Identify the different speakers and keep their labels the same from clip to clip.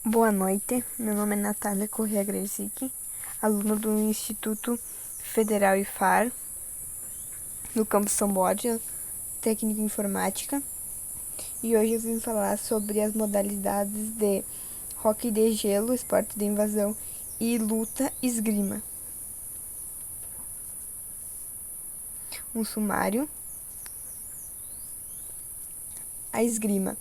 Speaker 1: Boa noite, meu nome é Natália Corrêa Gresic, aluna do Instituto Federal IFAR, no campus São Borja, técnica em informática, e hoje eu vim falar sobre as modalidades de hóquei de gelo, esporte de invasão, e luta esgrima. Um sumário. A esgrima.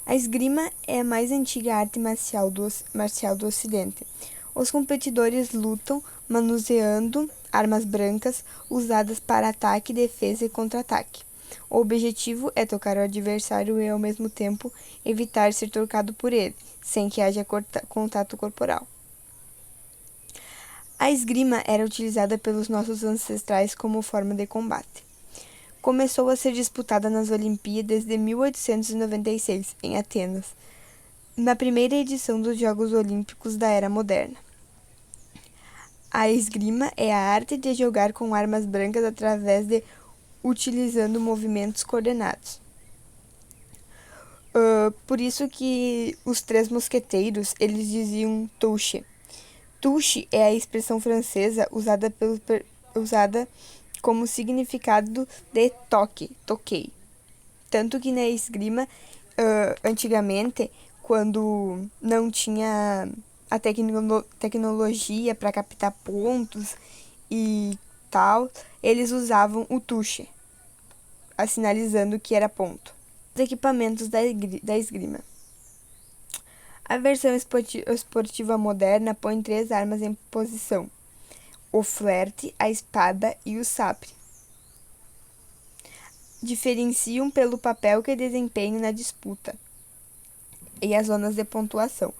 Speaker 1: A esgrima é a mais antiga arte marcial do Ocidente. Os competidores lutam manuseando armas brancas usadas para ataque, defesa e contra-ataque. O objetivo é tocar o adversário e, ao mesmo tempo, evitar ser tocado por ele, sem que haja contato corporal. A esgrima era utilizada pelos nossos ancestrais como forma de combate. Começou a ser disputada nas Olimpíadas de 1896, em Atenas, na primeira edição dos Jogos Olímpicos da Era Moderna. A esgrima é a arte de jogar com armas brancas através de utilizando movimentos coordenados. Por isso que os três mosqueteiros, eles diziam touche. Touche é a expressão francesa usada como significado de toque, toquei. Tanto que na esgrima, antigamente, quando não tinha a tecnologia para captar pontos e tal, eles usavam o touche, sinalizando que era ponto. Os equipamentos da esgrima. A versão esportiva moderna põe 3 armas em posição: o flerte, a espada e o sabre. Diferenciam pelo papel que desempenham na disputa e as zonas de pontuação.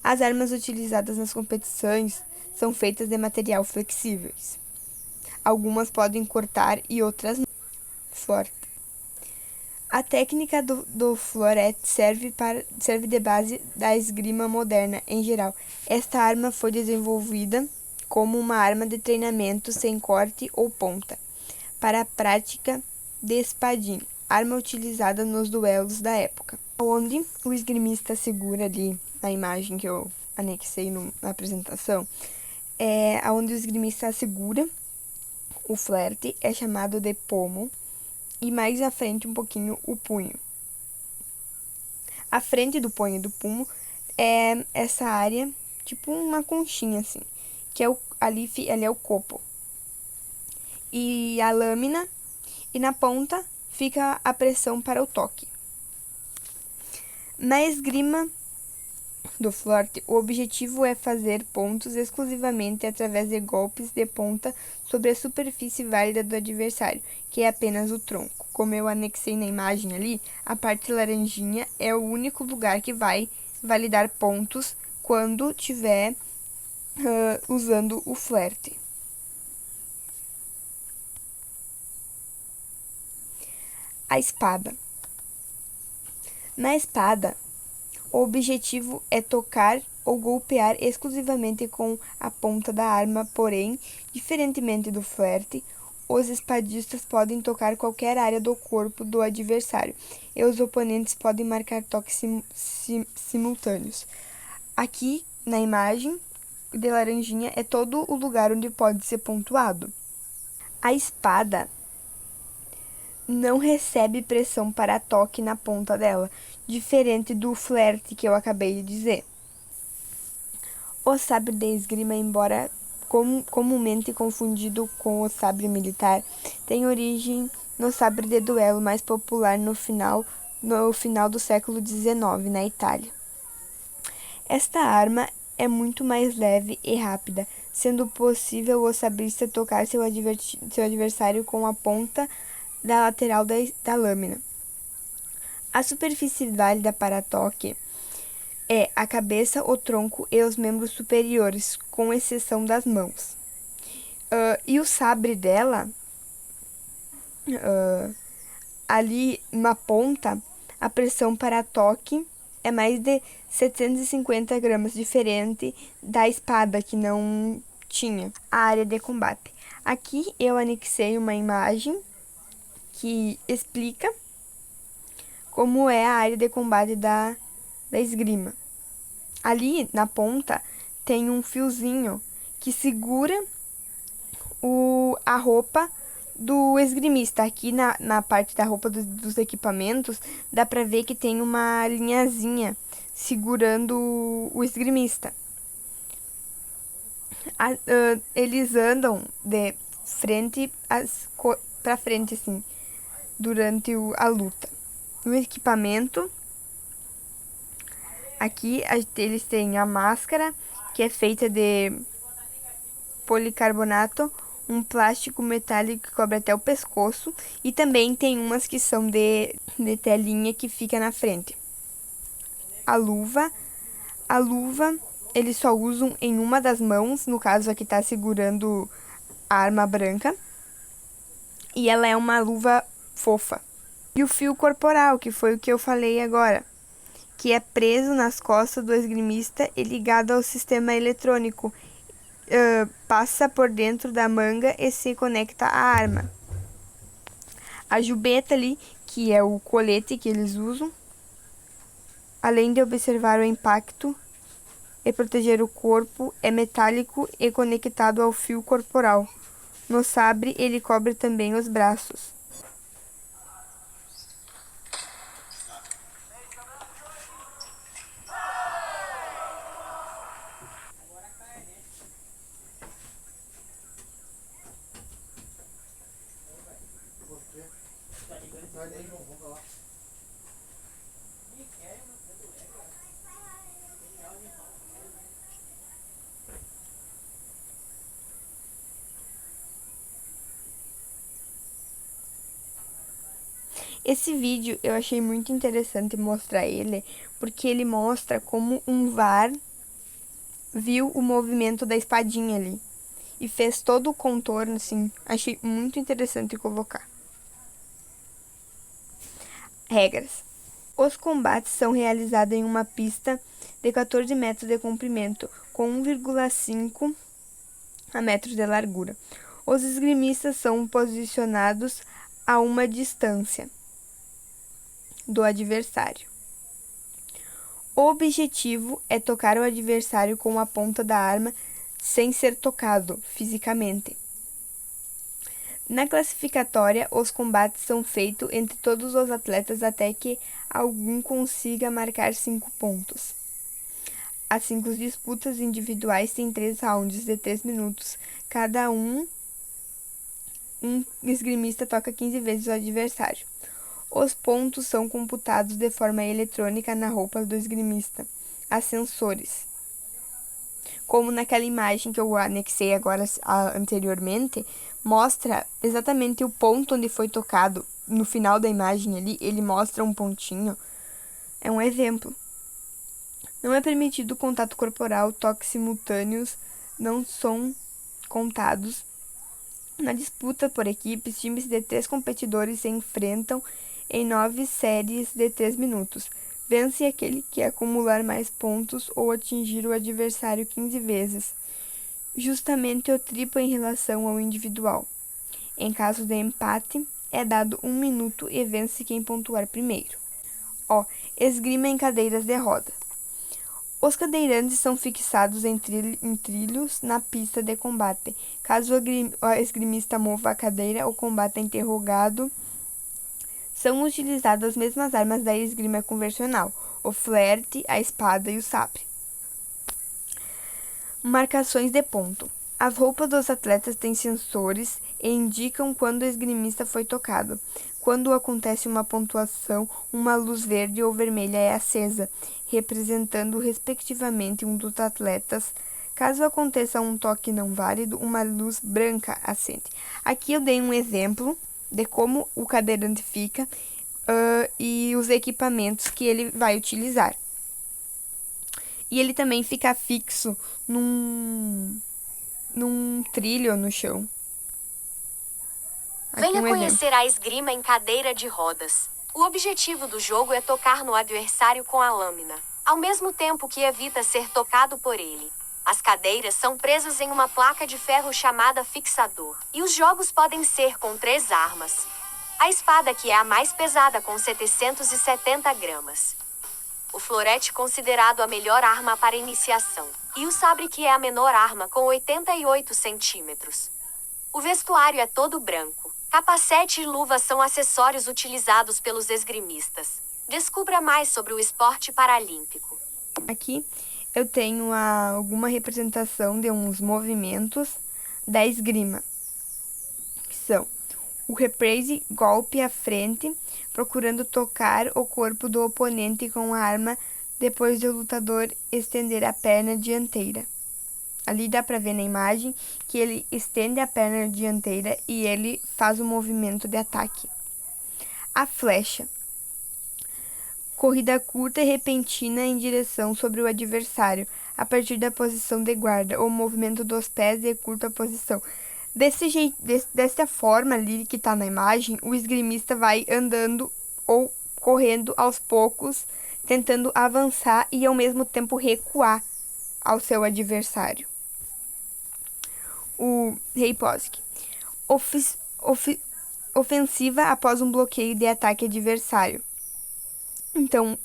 Speaker 1: As armas utilizadas nas competições são feitas de material flexíveis. Algumas podem cortar e outras não. Florete. A técnica do florete serve de base da esgrima moderna em geral. Esta arma foi desenvolvida como uma arma de treinamento sem corte ou ponta, para a prática de espadinho, arma utilizada nos duelos da época. Onde o esgrimista segura ali, na imagem que eu anexei na apresentação, onde o esgrimista segura o flerte, é chamado de pomo, e mais à frente um pouquinho o punho. A frente do punho e do pumo é essa área, tipo uma conchinha assim, que é ali é o copo. E a lâmina, e na ponta fica a pressão para o toque. Na esgrima do florete, o objetivo é fazer pontos exclusivamente através de golpes de ponta sobre a superfície válida do adversário, que é apenas o tronco. Como eu anexei na imagem ali, a parte laranjinha é o único lugar que vai validar pontos quando tiver usando o flerte. A espada. Na espada, o objetivo é tocar ou golpear exclusivamente com a ponta da arma, porém, diferentemente do flerte, os espadistas podem tocar qualquer área do corpo do adversário e os oponentes podem marcar toques simultâneos. Aqui, na imagem de laranjinha, é todo o lugar onde pode ser pontuado. A espada não recebe pressão para toque na ponta dela, diferente do flerte que eu acabei de dizer. O sabre de esgrima, embora comumente confundido com o sabre militar, tem origem no sabre de duelo mais popular no final do século XIX, na Itália. Esta arma é muito mais leve e rápida, sendo possível o sabrista tocar seu adversário com a ponta da lateral da lâmina. A superfície válida para toque é a cabeça, o tronco e os membros superiores, com exceção das mãos. E o sabre dela, ali na ponta, a pressão para toque é mais de 750 gramas, diferente da espada, que não tinha a área de combate. Aqui eu anexei uma imagem que explica como é a área de combate da esgrima. Ali na ponta tem um fiozinho que segura a roupa do esgrimista. Aqui na parte da roupa dos equipamentos, dá pra ver que tem uma linhazinha segurando o esgrimista. Eles andam de frente pra frente, assim, durante a luta. No equipamento, aqui eles têm a máscara, que é feita de policarbonato, um plástico metálico que cobre até o pescoço, e também tem umas que são de telinha que fica na frente. A luva eles só usam em uma das mãos, no caso aqui tá segurando a arma branca, e ela é uma luva fofa. E o fio corporal, que foi o que eu falei agora, que é preso nas costas do esgrimista e ligado ao sistema eletrônico, passa por dentro da manga e se conecta à arma. A jubeta ali, que é o colete que eles usam, além de observar o impacto e proteger o corpo, é metálico e conectado ao fio corporal. No sabre, ele cobre também os braços. Esse vídeo eu achei muito interessante mostrar ele, porque ele mostra como um VAR viu o movimento da espadinha ali e fez todo o contorno, assim. Achei muito interessante colocar. Regras. Os combates são realizados em uma pista de 14 metros de comprimento, com 1,5 a metros de largura. Os esgrimistas são posicionados a uma distância do adversário. O objetivo é tocar o adversário com a ponta da arma sem ser tocado fisicamente. Na classificatória, os combates são feitos entre todos os atletas até que algum consiga marcar 5 pontos. As 5 disputas individuais têm 3 rounds de 3 minutos. Cada um esgrimista toca 15 vezes o adversário. Os pontos são computados de forma eletrônica na roupa do esgrimista. Há sensores. Como naquela imagem que eu anexei agora anteriormente, mostra exatamente o ponto onde foi tocado. No final da imagem ali, ele mostra um pontinho. É um exemplo. Não é permitido contato corporal, toques simultâneos não são contados. Na disputa por equipes, times de 3 competidores se enfrentam em 9 séries de 3 minutos. Vence aquele que acumular mais pontos ou atingir o adversário 15 vezes, justamente o triplo em relação ao individual. Em caso de empate, é dado 1 minuto e vence quem pontuar primeiro. Esgrima em cadeiras de roda. Os cadeirantes são fixados em trilhos na pista de combate. Caso o esgrimista mova a cadeira, o combate é interrogado. São utilizadas as mesmas armas da esgrima convencional, o flerte, a espada e o sabre. Marcações de ponto. As roupas dos atletas têm sensores e indicam quando o esgrimista foi tocado. Quando acontece uma pontuação, uma luz verde ou vermelha é acesa, representando respectivamente um dos atletas. Caso aconteça um toque não válido, uma luz branca acende. Aqui eu dei um exemplo de como o cadeirante fica e os equipamentos que ele vai utilizar. E ele também fica fixo num trilho no chão. Aqui
Speaker 2: Venha conhecer a esgrima em cadeira de rodas. O objetivo do jogo é tocar no adversário com a lâmina, ao mesmo tempo que evita ser tocado por ele. As cadeiras são presas em uma placa de ferro chamada fixador, e os jogos podem ser com 3 armas. A espada, que é a mais pesada, com 770 gramas. o florete considerado a melhor arma para iniciação, e o sabre que é a menor arma com 88 centímetros. O vestuário é todo branco. Capacete e luva são acessórios utilizados pelos esgrimistas. Descubra mais sobre o esporte paralímpico.
Speaker 1: Aqui eu tenho alguma representação de uns movimentos da esgrima, que são o reprise, golpe à frente, procurando tocar o corpo do oponente com a arma depois do lutador estender a perna dianteira. Ali dá para ver na imagem que ele estende a perna dianteira e ele faz o movimento de ataque. A flecha. Corrida curta e repentina em direção sobre o adversário, a partir da posição de guarda, ou movimento dos pés de curta posição. Dessa forma ali que está na imagem, o esgrimista vai andando ou correndo aos poucos, tentando avançar e ao mesmo tempo recuar ao seu adversário. O Reiposk. Ofensiva após um bloqueio de ataque adversário. Então,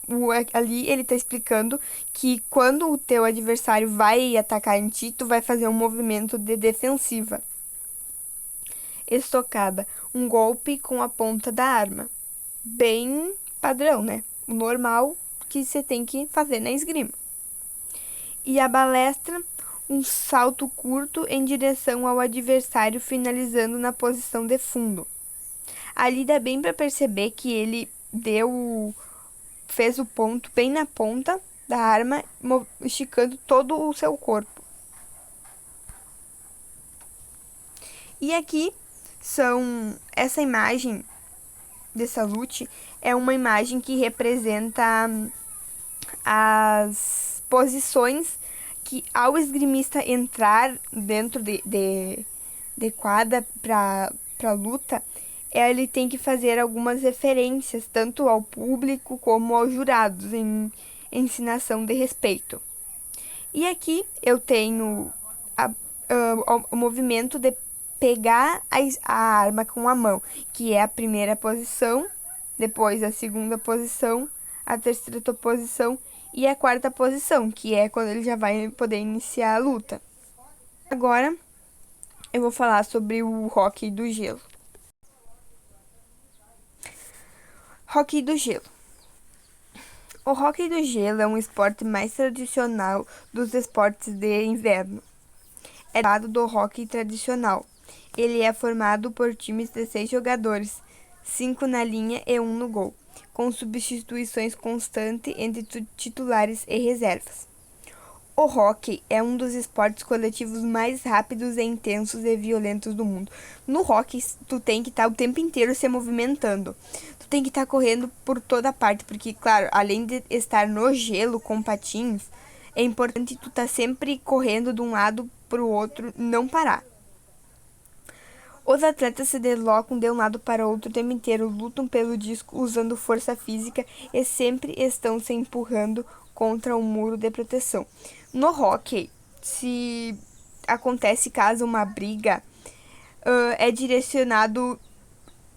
Speaker 1: ali ele está explicando que quando o teu adversário vai atacar em ti, tu vai fazer um movimento de defensiva. Estocada, um golpe com a ponta da arma. Bem padrão, né? O normal que você tem que fazer na esgrima. E a balestra, um salto curto em direção ao adversário, finalizando na posição de fundo. Ali dá bem para perceber que ele fez o ponto bem na ponta da arma, esticando todo o seu corpo. E aqui essa imagem de salute é uma imagem que representa as posições que, ao esgrimista entrar dentro de quadra para luta, ele tem que fazer algumas referências tanto ao público como aos jurados em ensinação de respeito. E aqui eu tenho o movimento de pegar a arma com a mão, que é a primeira posição, depois a segunda posição, a terceira posição e a quarta posição, que é quando ele já vai poder iniciar a luta. Agora eu vou falar sobre o hóquei do gelo. Hóquei do gelo. O hóquei do gelo é um esporte mais tradicional dos esportes de inverno. É dado do hóquei tradicional. Ele é formado por times de 6 jogadores, 5 na linha e 1 no gol, com substituições constantes entre titulares e reservas. O hóquei é um dos esportes coletivos mais rápidos e intensos e violentos do mundo. No hóquei, tu tem que estar o tempo inteiro se movimentando. Tu tem que estar correndo por toda parte, porque, claro, além de estar no gelo com patins, é importante tu estar sempre correndo de um lado para o outro, não parar. Os atletas se deslocam de um lado para o outro o tempo inteiro, lutam pelo disco usando força física e sempre estão se empurrando contra um muro de proteção. No hóquei, se acontece caso uma briga, é direcionado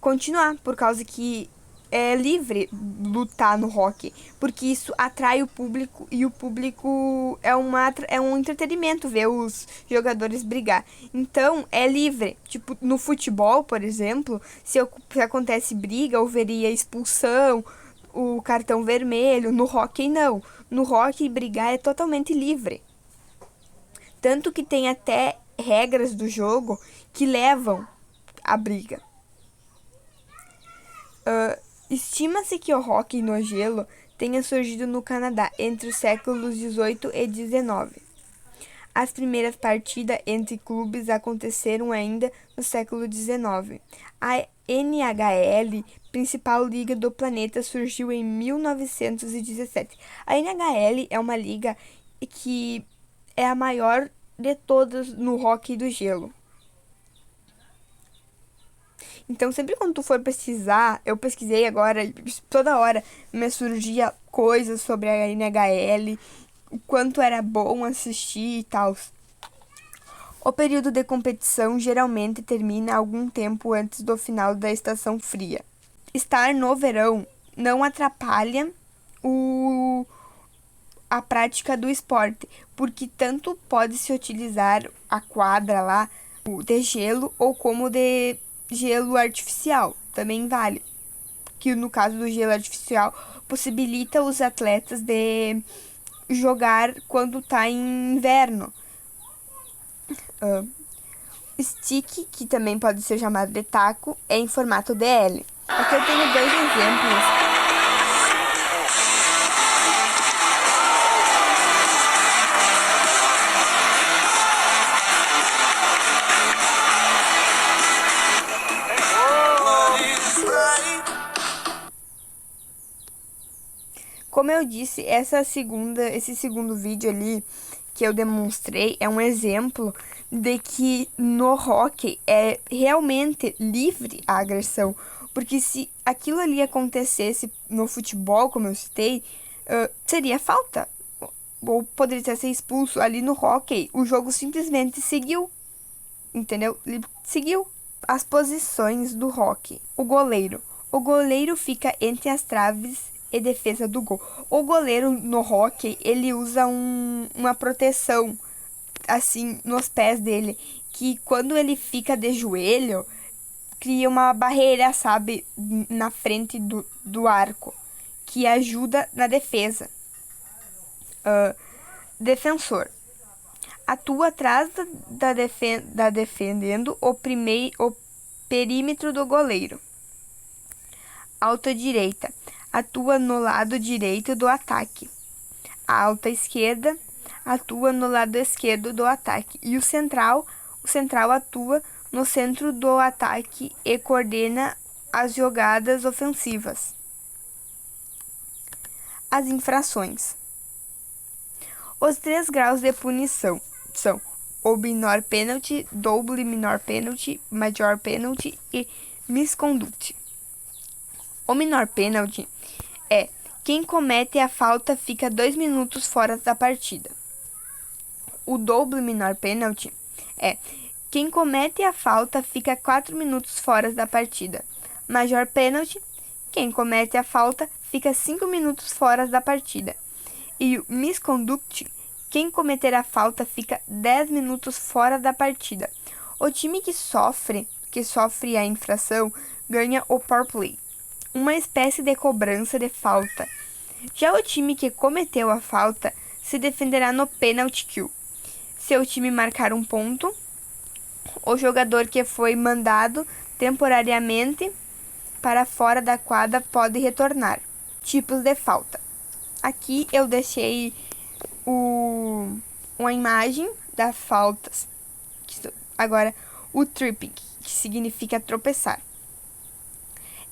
Speaker 1: continuar, por causa que é livre lutar no hóquei, porque isso atrai o público e o público é um entretenimento ver os jogadores brigar. Então, é livre. Tipo, no futebol, por exemplo, se acontece briga, haveria expulsão, o cartão vermelho. No hóquei, não. No hóquei, brigar é totalmente livre. Tanto que tem até regras do jogo que levam à briga. Estima-se que o hóquei no gelo tenha surgido no Canadá entre os séculos 18 e 19. As primeiras partidas entre clubes aconteceram ainda no século 19. A NHL, principal liga do planeta, surgiu em 1917. A NHL é uma liga que é a maior de todas no hóquei do gelo. Então, sempre quando tu for pesquisar, eu pesquisei agora, toda hora me surgia coisas sobre a NHL, o quanto era bom assistir e tal. O período de competição geralmente termina algum tempo antes do final da estação fria. Estar no verão não atrapalha a prática do esporte, porque tanto pode se utilizar a quadra lá de gelo ou como de gelo artificial, também vale. Que no caso do gelo artificial possibilita os atletas de jogar quando tá em inverno. Stick, que também pode ser chamado de taco, é em formato de L. Aqui eu tenho 2 exemplos. Como eu disse, esse segundo vídeo ali que eu demonstrei é um exemplo de que no hóquei é realmente livre a agressão. Porque se aquilo ali acontecesse no futebol, como eu citei, seria falta. Ou poderia ser expulso. Ali no hóquei, o jogo simplesmente seguiu. Entendeu? Ele seguiu. As posições do hóquei. O goleiro. O goleiro fica entre as traves e defesa do gol. O goleiro no hóquei, ele usa uma proteção assim nos pés dele, que quando ele fica de joelho, cria uma barreira, sabe, na frente do arco, que ajuda na defesa. Defensor. Atua atrás da defendendo o perímetro do goleiro. Alta direita. Atua no lado direito do ataque. A alta esquerda atua no lado esquerdo do ataque. E o central atua no centro do ataque e coordena as jogadas ofensivas. As infrações. Os 3 graus de punição são o menor pênalti, double menor pênalti, major pênalti e misconduct. O menor pênalti é quem comete a falta fica 2 minutos fora da partida. O double menor pênalti é quem comete a falta fica 4 minutos fora da partida. Major pênalti, quem comete a falta fica 5 minutos fora da partida. E o misconduct, quem cometer a falta fica 10 minutos fora da partida. O time que sofre a infração ganha o power play, uma espécie de cobrança de falta. Já o time que cometeu a falta se defenderá no penalty kill. Se o time marcar um ponto, o jogador que foi mandado temporariamente para fora da quadra pode retornar. Tipos de falta. Aqui eu deixei uma imagem das faltas. Agora, o tripping, que significa tropeçar.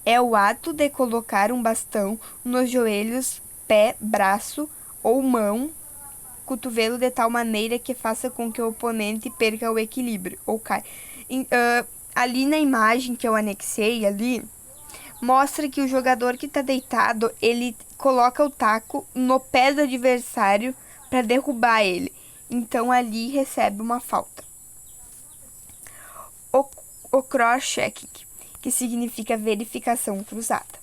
Speaker 1: É o ato de colocar um bastão nos joelhos, pé, braço ou mão, cotovelo de tal maneira que faça com que o oponente perca o equilíbrio ou caia. Ali na imagem que eu anexei ali, mostra que o jogador que está deitado, ele coloca o taco no pé do adversário para derrubar ele. Então ali recebe uma falta. O cross-checking, que significa verificação cruzada.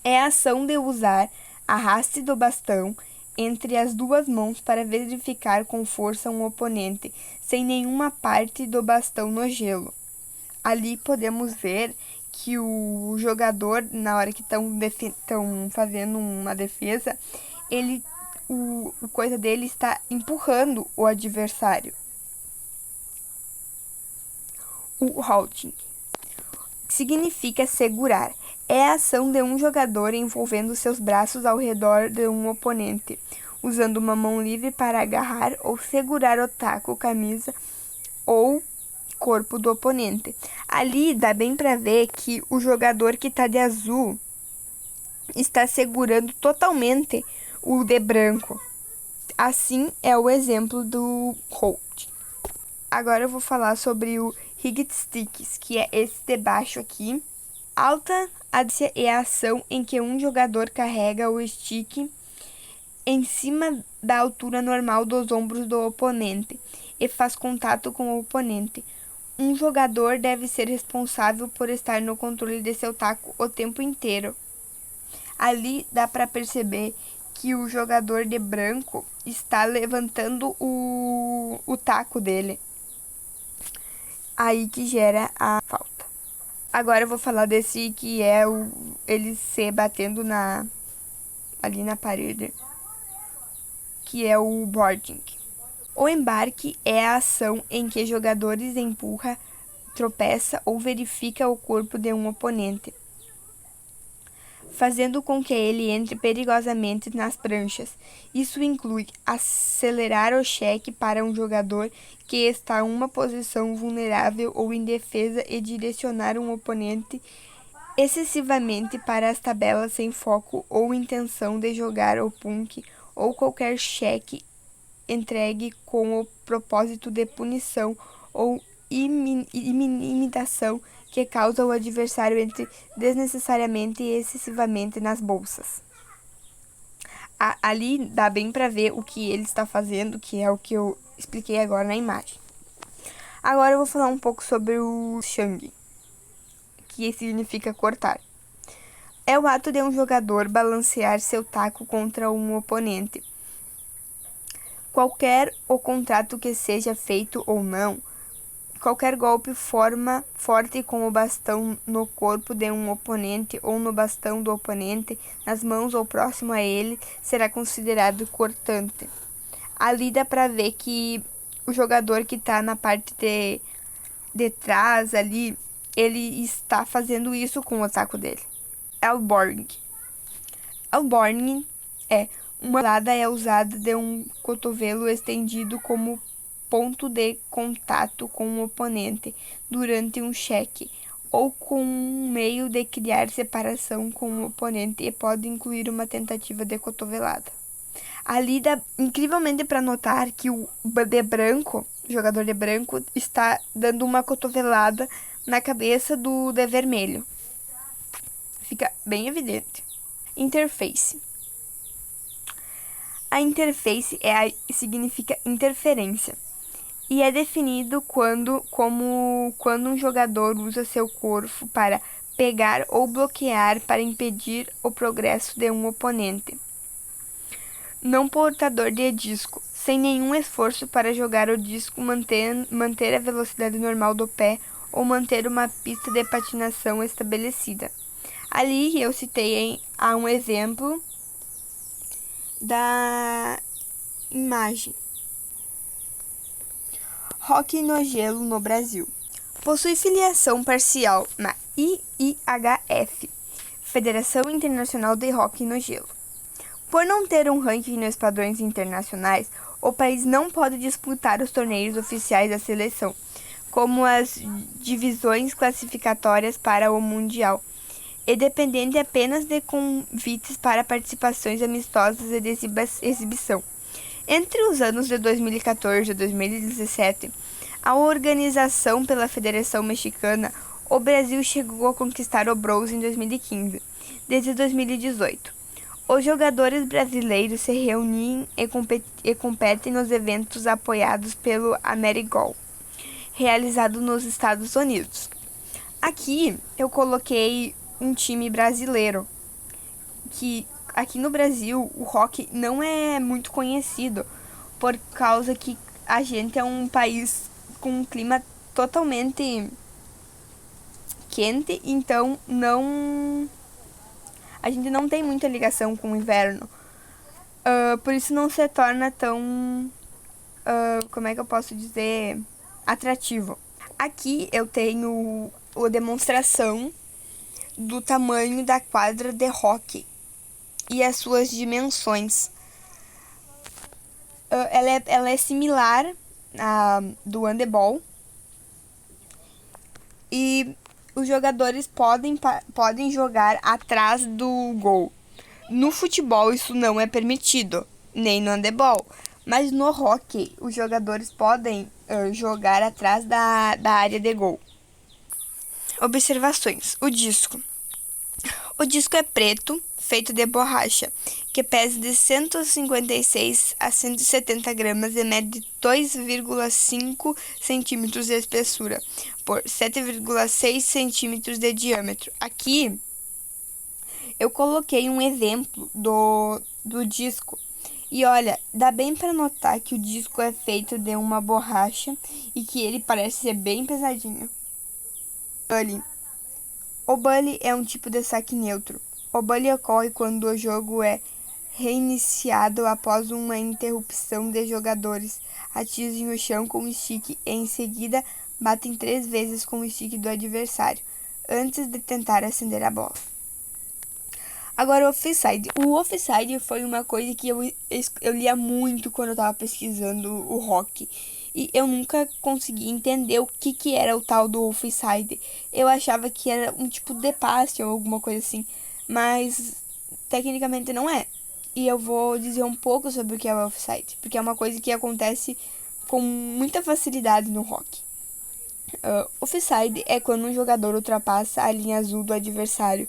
Speaker 1: É a ação de usar a haste do bastão entre as 2 mãos para verificar com força um oponente, sem nenhuma parte do bastão no gelo. Ali podemos ver que o jogador, na hora que estão fazendo uma defesa, o coisa dele está empurrando o adversário. O halting significa segurar. É a ação de um jogador envolvendo seus braços ao redor de um oponente, usando uma mão livre para agarrar ou segurar o taco, camisa ou corpo do oponente. Ali dá bem para ver que o jogador que está de azul está segurando totalmente o de branco. Assim é o exemplo do hold. Agora eu vou falar sobre o rigged sticks, que é esse de baixo aqui. Alta adícia é a ação em que um jogador carrega o stick em cima da altura normal dos ombros do oponente e faz contato com o oponente. Um jogador deve ser responsável por estar no controle de seu taco o tempo inteiro. Ali dá para perceber que o jogador de branco está levantando o taco dele. Aí que gera a falta. Agora eu vou falar desse que é ele se batendo ali na parede, que é o boarding. O embarque é a ação em que jogadores empurra, tropeça ou verifica o corpo de um oponente, fazendo com que ele entre perigosamente nas pranchas. Isso inclui acelerar o cheque para um jogador que está em uma posição vulnerável ou indefesa e direcionar um oponente excessivamente para as tabelas sem foco ou intenção de jogar o punk ou qualquer cheque entregue com o propósito de punição ou imitação que causa o adversário entre desnecessariamente e excessivamente nas bolsas. Ali dá bem para ver o que ele está fazendo, que é o que eu expliquei agora na imagem. Agora eu vou falar um pouco sobre o shang, que significa cortar. É o ato de um jogador balancear seu taco contra um oponente. Qualquer o contrato que seja feito ou não, qualquer golpe forte com o bastão no corpo de um oponente ou no bastão do oponente, nas mãos ou próximo a ele, será considerado cortante. Ali dá pra ver que o jogador que tá na parte de trás ali, ele está fazendo isso com o taco dele. Elbowing. Elbowing é uma lada é usada de um cotovelo estendido como ponto de contato com o oponente durante um cheque ou com um meio de criar separação com o oponente e pode incluir uma tentativa de cotovelada. Ali dá incrivelmente para notar que o jogador de branco, está dando uma cotovelada na cabeça do de vermelho. Fica bem evidente. Interface. A interface significa interferência e é definido quando um jogador usa seu corpo para pegar ou bloquear para impedir o progresso de um oponente. Não portador de disco, sem nenhum esforço para jogar o disco, manter a velocidade normal do pé ou manter uma pista de patinação estabelecida. Ali eu citei um exemplo da imagem. Hóquei no gelo no Brasil. Possui filiação parcial na IIHF, Federação Internacional de Hóquei no Gelo. Por não ter um ranking nos padrões internacionais, o país não pode disputar os torneios oficiais da seleção, como as divisões classificatórias para o Mundial, e dependente apenas de convites para participações amistosas e de exibição. Entre os anos de 2014 e 2017, a organização pela Federação Mexicana, o Brasil chegou a conquistar o bronze em 2015. Desde 2018, os jogadores brasileiros se reúnem e competem nos eventos apoiados pelo Amerigol, realizado nos Estados Unidos. Aqui eu coloquei um time brasileiro, que aqui no Brasil o hóquei não é muito conhecido, por causa que a gente é um país com um clima totalmente quente, então a gente não tem muita ligação com o inverno. Por isso não se torna tão, como é que eu posso dizer, atrativo. Aqui eu tenho a demonstração do tamanho da quadra de hóquei e as suas dimensões. Ela é similar à do handebol e os jogadores podem jogar atrás do gol. No futebol isso não é permitido, nem no handebol, mas no hóquei os jogadores podem jogar atrás da área de gol. Observações. O disco. O disco é preto, feito de borracha, que pesa de 156 a 170 gramas e mede 2,5 centímetros de espessura por 7,6 centímetros de diâmetro. Aqui eu coloquei um exemplo do disco. E olha, dá bem para notar que o disco é feito de uma borracha e que ele parece ser bem pesadinho. Bully. O bully é um tipo de saque neutro. O bully ocorre quando o jogo é reiniciado após uma interrupção de jogadores. Atingem o chão com o stick e em seguida batem 3 vezes com o stick do adversário, antes de tentar acender a bola. Agora, o offside. O offside foi uma coisa que eu lia muito quando eu tava pesquisando o rock. E eu nunca consegui entender o que era o tal do offside. Eu achava que era um tipo de passe ou alguma coisa assim. Mas, tecnicamente, não é. E eu vou dizer um pouco sobre o que é o offside. Porque é uma coisa que acontece com muita facilidade no rock. Offside é quando um jogador ultrapassa a linha azul do adversário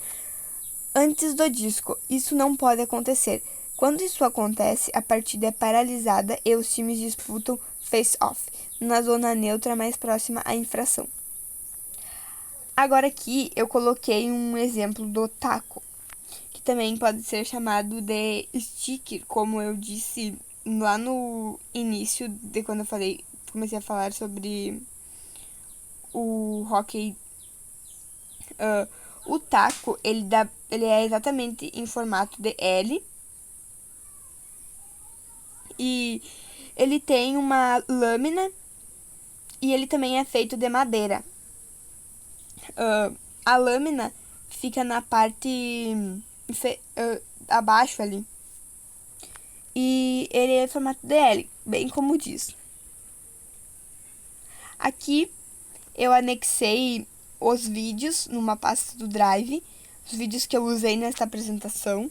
Speaker 1: antes do disco. Isso não pode acontecer. Quando isso acontece, a partida é paralisada e os times disputam face-off na zona neutra mais próxima à infração. Agora aqui eu coloquei um exemplo do taco, que também pode ser chamado de stick, como eu disse lá no início de quando eu comecei a falar sobre o hockey. O taco, ele é exatamente em formato de L e ele tem uma lâmina e ele também é feito de madeira. A lâmina fica na parte abaixo ali e ele é em formato de L, bem como diz. Aqui eu anexei os vídeos numa pasta do Drive, os vídeos que eu usei nesta apresentação.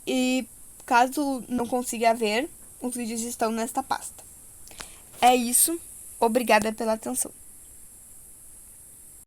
Speaker 1: E caso não consiga ver, os vídeos estão nesta pasta. É isso. Obrigada pela atenção.